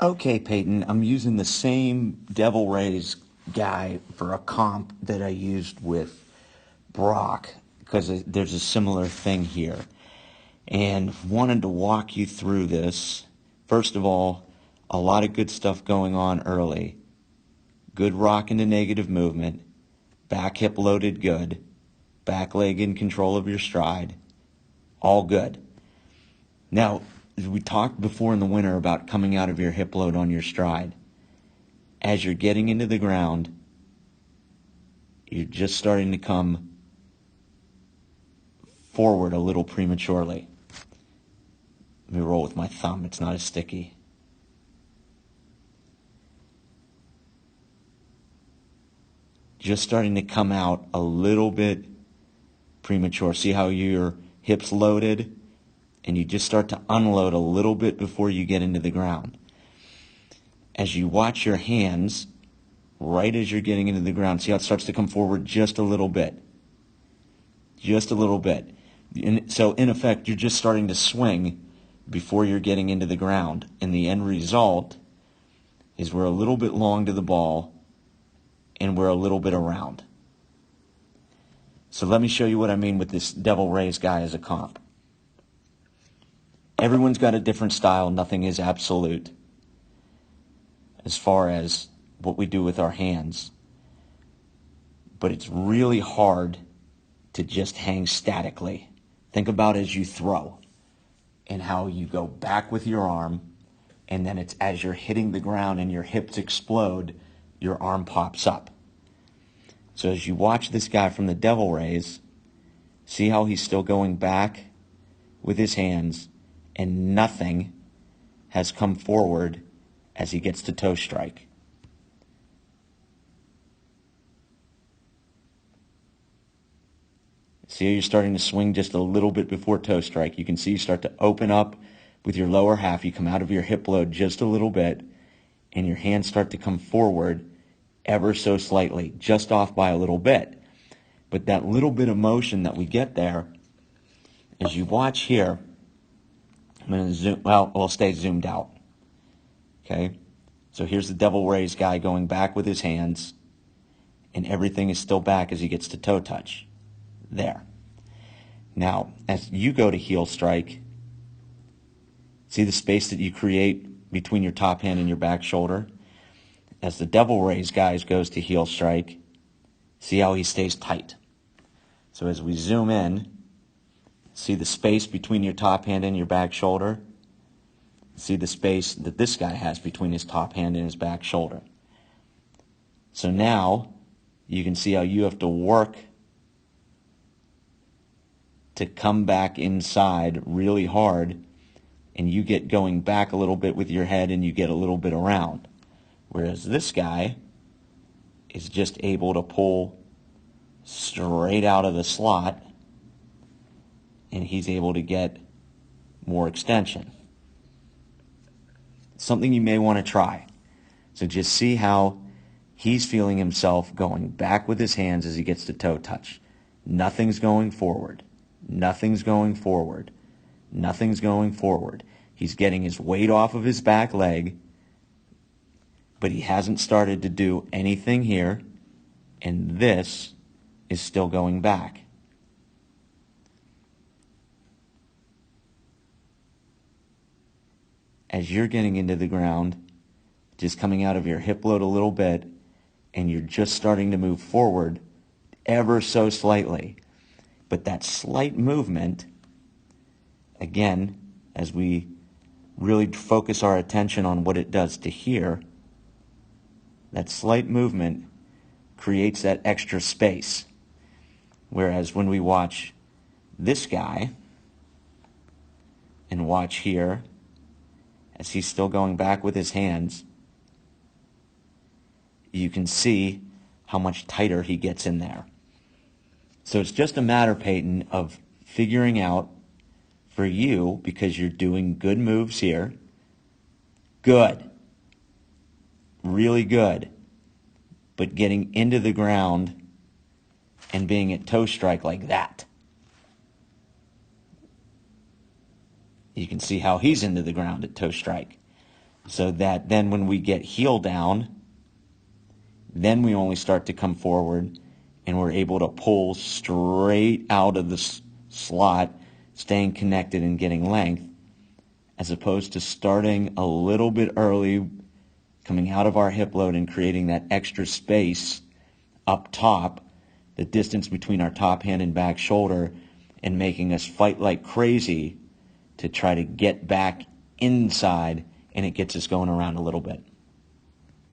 Okay, Peyton, I'm using the same Devil Rays guy for a comp that I used with Brock because there's a similar thing here. And wanted to walk you through this. First of all, a lot of good stuff going on early. Good rock into negative movement. Back hip loaded good. Back leg in control of your stride. All good. Now, we talked before in the winter about coming out of your hip load on your stride. As you're getting into the ground, you're just starting to come forward a little prematurely. Let me roll with my thumb. It's not as sticky. Just starting to come out a little bit premature. See how your hips loaded? And you just start to unload a little bit before you get into the ground. As you watch your hands, right as you're getting into the ground, see how it starts to come forward just a little bit. Just a little bit. So in effect, you're just starting to swing before you're getting into the ground. And the end result is we're a little bit long to the ball and we're a little bit around. So let me show you what I mean with this Devil Rays guy as a comp. Everyone's got a different style. Nothing is absolute as far as what we do with our hands. But it's really hard to just hang statically. Think about as you throw and how you go back with your arm, and then it's as you're hitting the ground and your hips explode, your arm pops up. So as you watch this guy from the Devil Rays, see how he's still going back with his hands, and nothing has come forward as he gets to toe strike. See how you're starting to swing just a little bit before toe strike. You can see you start to open up with your lower half. You come out of your hip load just a little bit, and your hands start to come forward ever so slightly, just off by a little bit. But that little bit of motion that we get there, as you watch here, I'm going to zoom, well, we'll stay zoomed out. Okay? So here's the Devil Rays guy going back with his hands, and everything is still back as he gets to toe touch. There. Now, as you go to heel strike, see the space that you create between your top hand and your back shoulder? As the Devil Rays guys goes to heel strike, see how he stays tight. So as we zoom in, see the space between your top hand and your back shoulder? See the space that this guy has between his top hand and his back shoulder. So now you can see how you have to work to come back inside really hard, and you get going back a little bit with your head and you get a little bit around. Whereas this guy is just able to pull straight out of the slot, and he's able to get more extension. Something you may want to try. So just see how he's feeling himself going back with his hands as he gets to toe touch. Nothing's going forward. Nothing's going forward. Nothing's going forward. He's getting his weight off of his back leg, but he hasn't started to do anything here, and this is still going back. As you're getting into the ground, just coming out of your hip load a little bit, and you're just starting to move forward ever so slightly. But that slight movement, again, as we really focus our attention on what it does to here, that slight movement creates that extra space. Whereas when we watch this guy and watch here, as he's still going back with his hands, you can see how much tighter he gets in there. So it's just a matter, Peyton, of figuring out for you, because you're doing good moves here. Good. Really good. But getting into the ground and being at toe strike like that. You can see how he's into the ground at toe strike. so that then when we get heel down, then we only start to come forward and we're able to pull straight out of the slot, staying connected and getting length, as opposed to starting a little bit early, coming out of our hip load and creating that extra space up top, the distance between our top hand and back shoulder, and making us fight like crazy to try to get back inside, and it gets us going around a little bit.